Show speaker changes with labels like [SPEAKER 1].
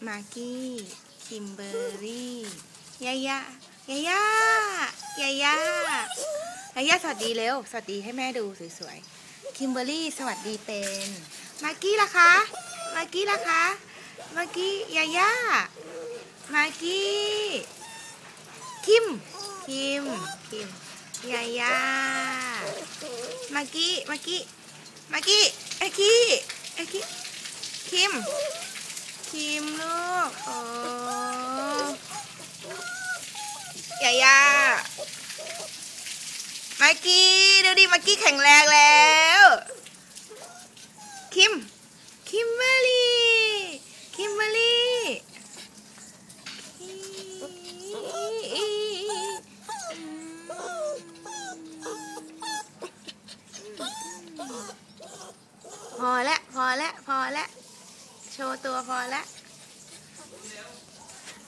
[SPEAKER 1] มากกี้คิมเบอร์รี่ยายายายายายายายาสวัสดีเร็วสวัสดีให้แม่ดูสวยๆคิมเบอร์รี่สวัสดีเป็นมากกี้ล่ะคะมากกี้ล่ะคะมากกี้ยายามากกี้คิมยายามากกี้คิมลูกโอ้ยายามากกี้ดูดิมากกี้แข็งแรงแล้วคิมเบอร์รี่พอแล้วโชว์ตัวพอแล้ว